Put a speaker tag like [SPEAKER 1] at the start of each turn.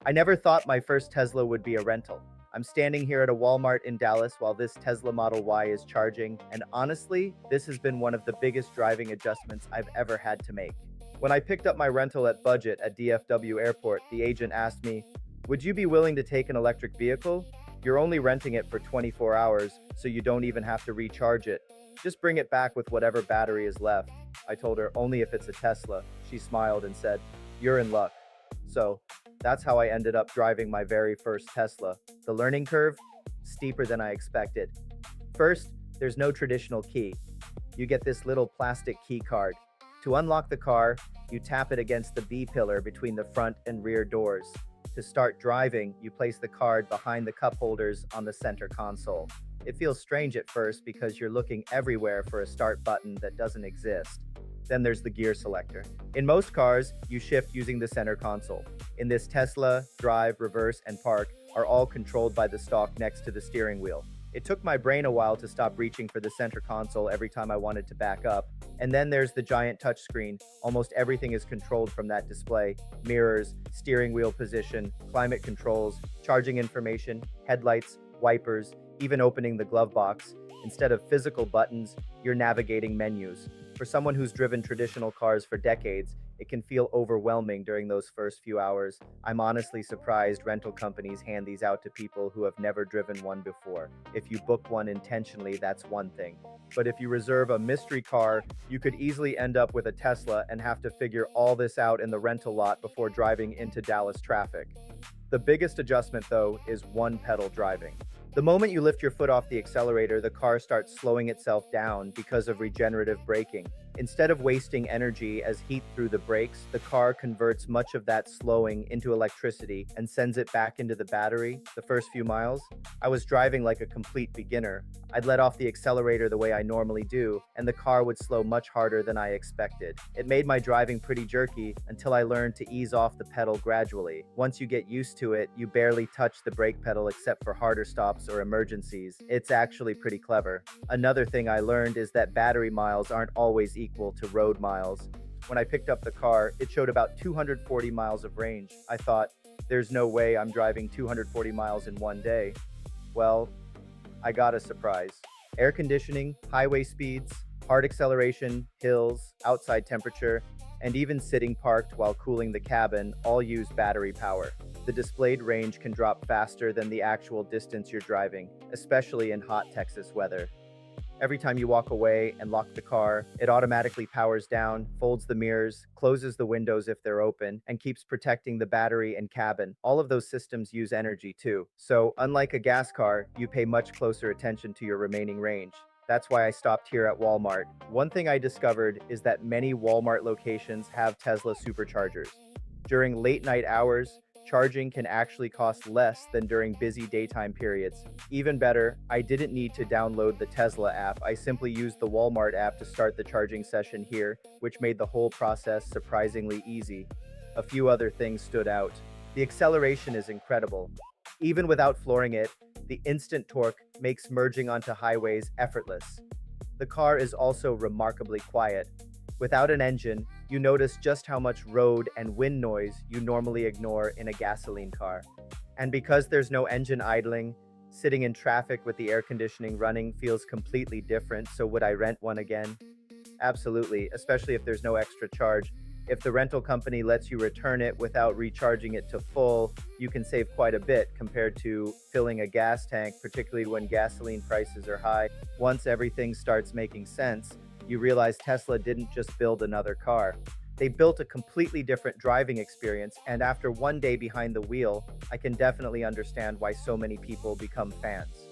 [SPEAKER 1] I never thought my first Tesla would be a rental. I'm standing here at a Walmart in Dallas while this Tesla Model Y is charging, and honestly, this has been one of the biggest driving adjustments I've ever had to make. When I picked up my rental at budget at DFW Airport, the agent asked me, "Would you be willing to take an electric vehicle? You're only renting it for 24 hours, so you don't even have to recharge it. Just bring it back with whatever battery is left." I told her, "Only if it's a Tesla." She smiled and said, "You're in luck." So that's how I ended up driving my very first Tesla. The learning curve? Steeper than I expected. First, there's no traditional key. You get this little plastic key card. To unlock the car, you tap it against the B pillar between the front and rear doors. To start driving, you place the card behind the cup holders on the center console. It feels strange at first because you're looking everywhere for a start button that doesn't exist. Then there's the gear selector. In most cars, you shift using the center console. In this Tesla, drive, reverse, and park are all controlled by the stalk next to the steering wheel. It took my brain a while to stop reaching for the center console every time I wanted to back up. And then there's the giant touchscreen. Almost everything is controlled from that display. Mirrors, steering wheel position, climate controls, charging information, headlights, wipers, even opening the glove box. Instead of physical buttons, you're navigating menus. For someone who's driven traditional cars for decades, it can feel overwhelming during those first few hours. I'm honestly surprised rental companies hand these out to people who have never driven one before. If you book one intentionally, that's one thing. But if you reserve a mystery car, you could easily end up with a Tesla and have to figure all this out in the rental lot before driving into Dallas traffic. The biggest adjustment, though, is one pedal driving. The moment you lift your foot off the accelerator, the car starts slowing itself down because of regenerative braking. Instead of wasting energy as heat through the brakes, the car converts much of that slowing into electricity and sends it back into the battery. The first few miles, I was driving like a complete beginner. I'd let off the accelerator the way I normally do, and the car would slow much harder than I expected. It made my driving pretty jerky until I learned to ease off the pedal gradually. Once you get used to it, you barely touch the brake pedal except for harder stops or emergencies. It's actually pretty clever. Another thing I learned is that battery miles aren't always equal to road miles. When I picked up the car, it showed about 240 miles of range. I thought, there's no way I'm driving 240 miles in one day. Well, I got a surprise. Air conditioning, highway speeds, hard acceleration, hills, outside temperature, and even sitting parked while cooling the cabin all use battery power. The displayed range can drop faster than the actual distance you're driving, especially in hot Texas weather. Every time you walk away and lock the car, it automatically powers down, folds the mirrors, closes the windows if they're open, and keeps protecting the battery and cabin. All of those systems use energy too. So, unlike a gas car, you pay much closer attention to your remaining range. That's why I stopped here at Walmart. One thing I discovered is that many Walmart locations have Tesla Superchargers. During late night hours, charging can actually cost less than during busy daytime periods. Even better, I didn't need to download the Tesla app. I simply used the Walmart app to start the charging session here, which made the whole process surprisingly easy. A few other things stood out. The acceleration is incredible. Even without flooring it, the instant torque makes merging onto highways effortless. The car is also remarkably quiet. Without an engine, you notice just how much road and wind noise you normally ignore in a gasoline car. And because there's no engine idling, sitting in traffic with the air conditioning running feels completely different. So would I rent one again? Absolutely, especially if there's no extra charge. If the rental company lets you return it without recharging it to full, you can save quite a bit compared to filling a gas tank, particularly when gasoline prices are high. Once everything starts making sense, you realize Tesla didn't just build another car. They built a completely different driving experience, and after one day behind the wheel, I can definitely understand why so many people become fans.